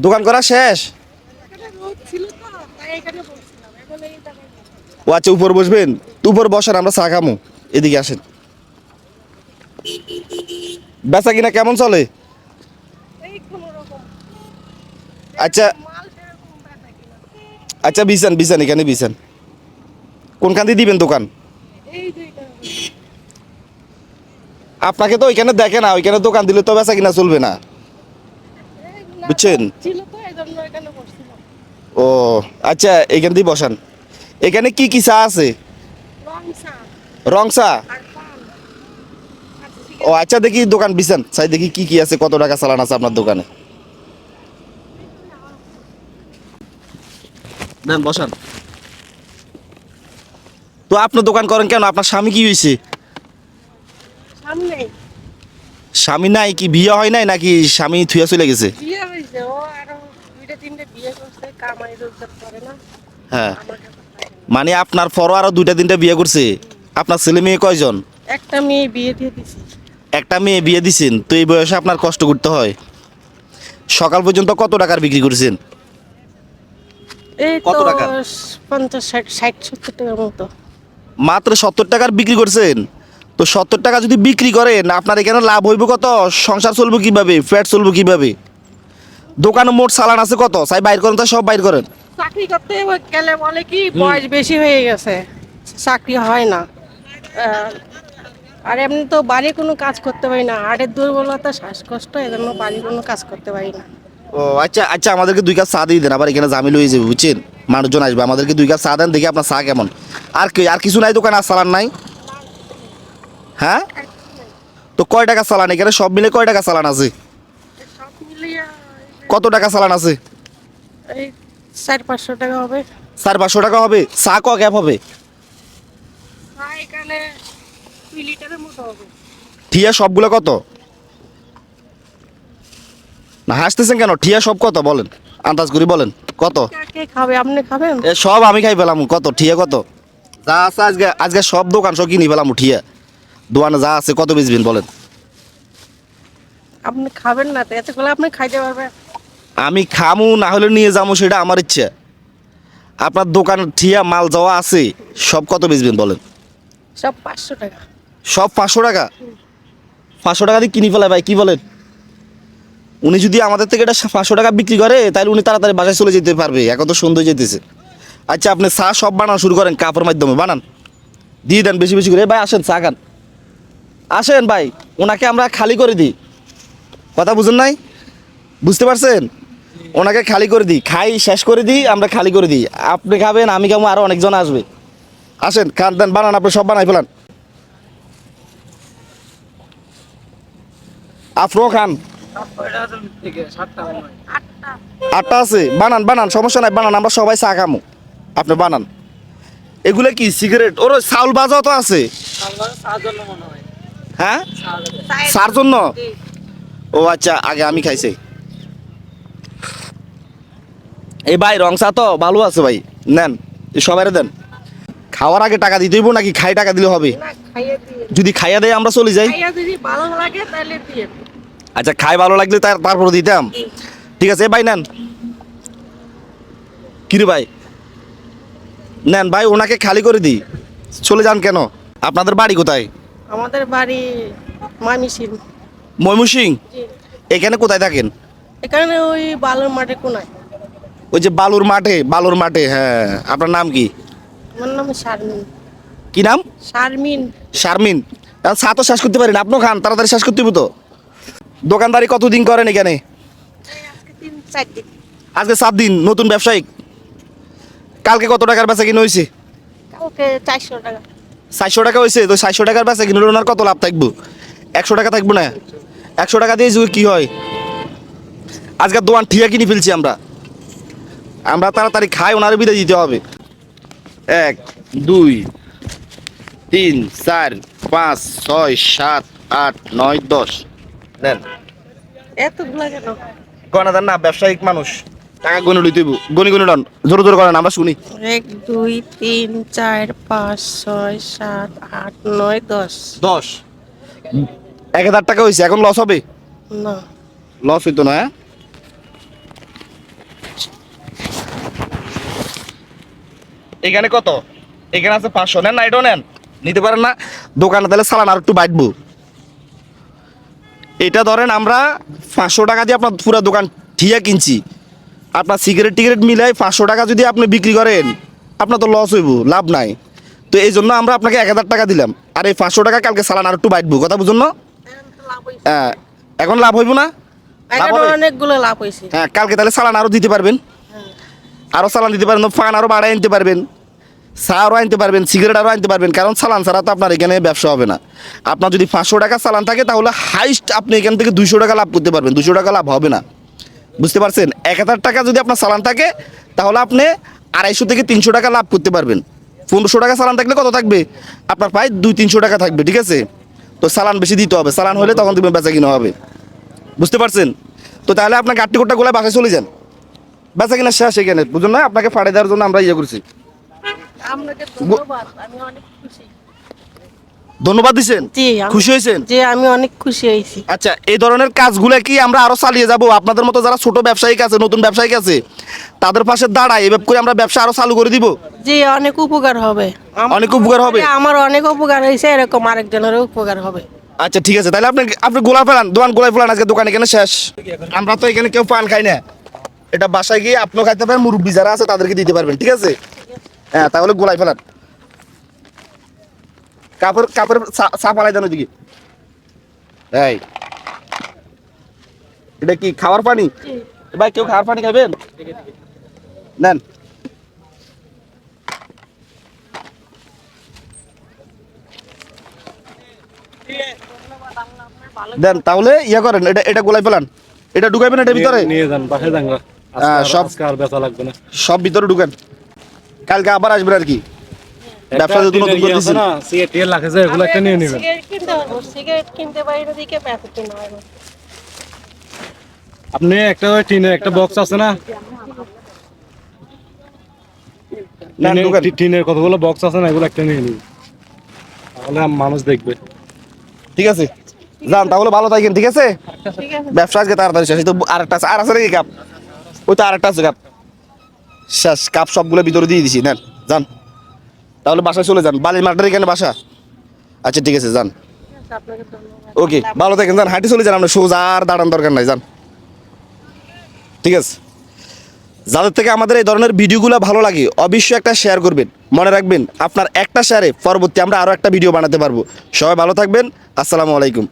দোকান করা শেষ? ও আচ্ছা, উপর বসবেন তো? উপর বসার, আমরা চা খামু। এদিকে আসেন। বেচা কিনা কেমন চলে? আচ্ছা আচ্ছা, বিছান বিছান, এখানে বিছান। কোনখান দিয়ে দিবেন দোকান? আপনাকে তো ওইখানে দেখে না, ওইখানে দোকান দিলে তো বেচা কিনা চলবে না, বুঝছেন? ও আচ্ছা, এখান দিয়ে বসান। এখানে কি কি চা আছে? রং চা? ও আচ্ছা, দেখি দোকান বিছান, চাই দেখি কি কি আছে, কত টাকা চালান আছে আপনার দোকানে। দেন বসান। তো আপনি দোকান করেন কেন? আপনার স্বামী কি হয়েছে? স্বামী নাই? কি বিয়ে হয় নাই নাকি স্বামী থুয়া চলে গেছে? হ্যাঁ, মানে আপনার পরও আরো দুইটা তিনটা বিয়ে করছে? আপনার ছেলে মেয়ে কয়জন? একটা মেয়ে বিয়ে দিয়ে দিছি। একটা মেয়ে বিয়ে দিছেন? তো এই বয়সে আপনার কষ্ট করতে হয়। সকাল পর্যন্ত কত টাকার বিক্রি করেছেন? এই কত তো টাকা? 50 60 70 টাকার মতো। মাত্র 70 টাকার বিক্রি করছেন? তো 70 টাকা যদি বিক্রি করেন, আপনার এখানে লাভ হইব কত? সংসার চলবো কিভাবে? পেট চলবো কিভাবে? দোকানে মোট চালান আছে কত? চাই বাইর করেন, তা সব বাইর করেন। চাকরি করতে গেলে বলে কি বয়স বেশি হয়ে গেছে, চাকরি হয় না। আর এমনি তো বাড়ি কোনো কাজ করতে পারি না, হাড়ের দুর্বলতা, শ্বাসকষ্ট, এজন্য বাড়ি কোনো কাজ করতে পারি না। ও আচ্ছা আচ্ছা, আমাদেরকে 2 কাপ চা দিয়ে দেন, আবার এখানে জামিল হয়ে যাবে, বুঝছেন? মানুষজন আসবে, আমাদেরকে 2 কাপ চা দেন, দেখি আপনার চা কেমন। আর কি, আর কিছু নাই দোকানে? আর চালান নাই? হ্যাঁ, তো কয় টাকা চালান এখানে সব মিলে? কয় টাকা চালান আছে? সব মিলিয়ে কত টাকা চালান আছে? এই 400-500 টাকা হবে। 400-500 টাকা হবে? চা ক ক্যাপ হবে? এখানে 2 লিটারের মতো হবে। ঠিয়া সবগুলো কত? না হাসতেছেন কেন? ঠিয়া সব কত বলেন, আন্দাজ করি বলেন কত? কে খাবে? আপনি খাবেন? এ সব আমি খাই পেলাম। কত ঠিয়া কত? যা আছে আজকে, আজকে সব দোকান সব কিনি পেলাম ঠিয়া। দোকানে যা আছে কত বেচবেন বলেন? আপনি খাবেন না তো এতগুলো আপনি খাইতে পারবেন? আমি খামু না হলে নিয়ে যাবো, সেটা আমার ইচ্ছা। আপনার দোকান ঠিয়া মাল যাওয়া আছে, সব কত বেচবেন বলেন? সব 500 টাকা। সব 500 টাকা? 500 টাকা দিয়ে কিনি ফেলায় ভাই, কি বলেন? উনি যদি আমাদের থেকে এটা 500 টাকা বিক্রি করে, তাহলে উনি তাড়াতাড়ি বাসায় চলে যেতে পারবে, এখন তো সন্ধ্যা যেতেছে। আচ্ছা, আপনি চা সব বানানো শুরু করেন, কাপড় মাধ্যমে বানান, দিয়ে দেন বেশি বেশি করে। ভাই আসেন, চা খান, আসেন ভাই। ওনাকে আমরা খালি করে দিই, কথা বুঝেন নাই? বুঝতে পারছেন? ওনাকে খালি করে দিই, খাই শেষ করে দিই, আমরা খালি করে দিই। আপনি খাবেন, আমি খাবো, আরো অনেকজন আসবে। আসেন, খান দেন, বানান, আপনি সব বানাই ফেলান। আপনিও খান। 8টা আছে? বানান বানান, সমস্যা নাই, বানান, আমরা সবাই চা খামো, আপনি বানান। এগুলো কি সিগারেট? ওর চাউল বাজাও তো আছে? হ্যাঁ, চার জন্য? ও আচ্ছা, আগে আমি খাইছি। এই ভাই, রং চা তো ভালো আছে ভাই, নেন, সবাই দেন। খাওয়ার আগে টাকা দিতে হইব নাকি খাই টাকা দিলে হবে? না, খাইয়ে দিয়ে। যদি খাইয়া দেয় আমরা চলে যাই? খাইয়া যদি ভালো লাগে তাহলে দিয়ে। আচ্ছা, খাই ভালো লাগলে তারপর দিতাম। ঠিক আছে, ভাই নেন। কিরে ভাই, নেন ভাই, ওনাকে খালি করে দিই, চলে যান কেন? আপনাদের বাড়ি কোথায়? আমাদের বাড়ি ময়মনসিংহ। ময়মনসিংহ? জি। এখানে কোথায় থাকেন? এখানে ওই বালুর মাঠে কোনায়। ওই যে বালুর মাঠে, বালুর মাঠে, হ্যাঁ। আপনার নাম কি? আমার নাম শারমিন। কি নাম? শারমিন। শারমিন। চা তো শেষ করতে পারেন, আপনিও খান, তাড়াতাড়ি শেষ করতে হইব তো। দোকানদারি কতদিন করেন এখানে? আজকে 3-4 দিন। আজকে 7 দিন। নতুন ব্যবসায়িক? কালকে কত টাকার বেচা কিনে হয়েছে? কালকে 400 টাকা। 400 টাকা হয়েছে? তো 400 টাকার বেচা কিনে ওনার কত লাভ থাকবো? 100 টাকা থাকবো না? 100 টাকা দিয়ে কি হয়? আজকে দোকান ঠিয়া কিনে ফেলছি আমরা। আমরা তাড়াতাড়ি খাই, ওনারে বিদায় দিতে হবে। 1 2 3 4 5 6 7 8 9 10 দেন। এতগুলা কেন? গনা দেন না, ব্যবসায়িক মানুষ, টাকা গনে লইতে হইব। গনি গনি লন, জোরে জোরে করেন, আমরা শুনি। 1 2 3 4 5 6 7 8 9 10। 10। 1000 টাকা হয়েছে, এখন লস হবে? না। লস হইতো না, হ্যাঁ? এখানে কত? এখানে আছে 500, নেন না, এটাও নেন, নিতে পারেন না? দোকানে তাহলে চালান আর একটু বাড়বো। এটা ধরেন আমরা 500 টাকা দিয়ে আপনার পুরো দোকান ঠিয়া কিনছি, আপনার সিগারেট টিগারেট মিলাই 500 টাকা যদি আপনি বিক্রি করেন, আপনার তো লস হইব, লাভ নাই। তো এই জন্য আমরা আপনাকে 1000 টাকা দিলাম, আর এই 500 টাকা কালকে চালান আর একটু বাড়বো, কথা বুঝুন না? হ্যাঁ, এখন লাভ হইব না? লাভ এখন হবে? অনেকগুলো লাভ হয়েছে। হ্যাঁ, কালকে তাহলে চালান আরও দিতে পারবেন, আরও চালান দিতে পারবেন, ফান আরও বাড়াই আনতে পারবেন, চা আরও আনতে পারবেন, সিগারেট আরও আনতে পারবেন, কারণ চালান ছাড়া তো আপনার এখানে ব্যবসা হবে না। আপনার যদি 500 টাকা চালান থাকে তাহলে হাইস্ট আপনি এখান থেকে 200 টাকা লাভ করতে পারবেন, 200 টাকা লাভ হবে না, বুঝতে পারছেন? 1000 টাকা যদি আপনার চালান থাকে তাহলে আপনি 250 থেকে 300 টাকা লাভ করতে পারবেন। 1500 টাকা চালান থাকলে কত থাকবে? আপনার প্রায় 200-300 টাকা থাকবে, ঠিক আছে? তো চালান বেশি দিতে হবে, চালান হলে তখন তুমি বেচা কিনা হবে, বুঝতে পারছেন? তো তাহলে আপনার গাট্টি কোট্টা গোলায় বাসায় চলে যান, বেচা কিনা শেষ এখানে, বুঝুন না? আপনাকে ফাড়ে দেওয়ার জন্য আমরা ইয়ে করছি। আপনাকে ধন্যবাদ, আমি অনেক খুশি। ধন্যবাদ দিচ্ছেন? জি, খুশি হয়েছেন? জি, আমি অনেক খুশি হয়েছি। আচ্ছা, এই ধরনের কাজগুলো কি আমরা আরো চালিয়ে যাব? আপনাদের মতো যারা ছোট ব্যবসায়িক আছে, নতুন ব্যবসায়িক আছে, তাদের পাশে দাঁড়ায় এভাবে করে আমরা ব্যবসা আরো চালু করে দিব। জি, অনেক উপকার হবে। অনেক উপকার হবে? আমার অনেক উপকার হয়েছে, এরকম আরেকজনেরও উপকার হবে। আচ্ছা ঠিক আছে, তাহলে আপনি আপনি গোলা ফেলান, দোকান গোলাই ফেলান, আজকে দোকান এখানে শেষ। আমরা তো এখানে কেউ পান খাই না, এটা বাসায় গিয়ে আপনিও খাইতে পারেন, মুরব্বী যারা আছে তাদেরকে দিতে পারবেন, ঠিক আছে? হ্যাঁ, তাহলে গোলাই ফেলান। কাপড় কাপড় চা পালাই দেন ওইদিকে। এই, এটা কি খাওয়ার পানি? ভাই, কেউ খাওয়ার পানি খাবেন? নেন। দেন, তাহলে ইয়া করেন, এটা এটা গোলাই ফেলান, এটা ঢুকাইবেন এটার ভিতরে। নিয়ে যান বাসায় যান গা। হ্যাঁ, সব আজকে আর বেচা লাগবে না। সব ভিতরে ঢুকেন, কালকে আবার আসবেন আর কি। ব্যবসা যদি নতুন করে দিচ্ছেন, না সিগারেট টিয়ার লাগে যে এগুলো একটা নিয়ে নেবেন। সিগারেট কিনতে পারবো, সিগারেট কিনতে পারি না দিকে পেঁপে কিনা হয় না। আপনি একটা ওই টিনের একটা বক্স আছে না, নেন ঢুকেন। টিনের কতগুলো বক্স আছে না, এগুলো একটা নিয়ে নিন, তাহলে মানুষ দেখবে। ঠিক আছে, যান তাহলে, ভালো থাকেন, ঠিক আছে? ঠিক আছে। ব্যবসা আজকে তাড়াতাড়ি শেষ। এই তো আরেকটা আছে, আর আছে নাকি কাপ? ওই তো আরেকটা আছে কাপ, শেষ কাপ সবগুলো ভিতরে দিয়ে দিছি, নেন যান। তাহলে বাসায় চলে যান, বালির মাঠের এখানে বাসা। আচ্ছা ঠিক আছে, যান। আপনাকে ধন্যবাদ। ওকে, ভালো থাকেন, যান, হাঁটি চলে যান, আপনি সোজা আর দাঁড়ান দরকার নাই, যান, ঠিক আছে? যাদের থেকে আমাদের এই ধরনের ভিডিওগুলো ভালো লাগে অবশ্যই একটা শেয়ার করবেন, মনে রাখবেন আপনার একটা শেয়ারে পরবর্তী আমরা আরও একটা ভিডিও বানাতে পারবো। সবাই ভালো থাকবেন, আসসালামু আলাইকুম।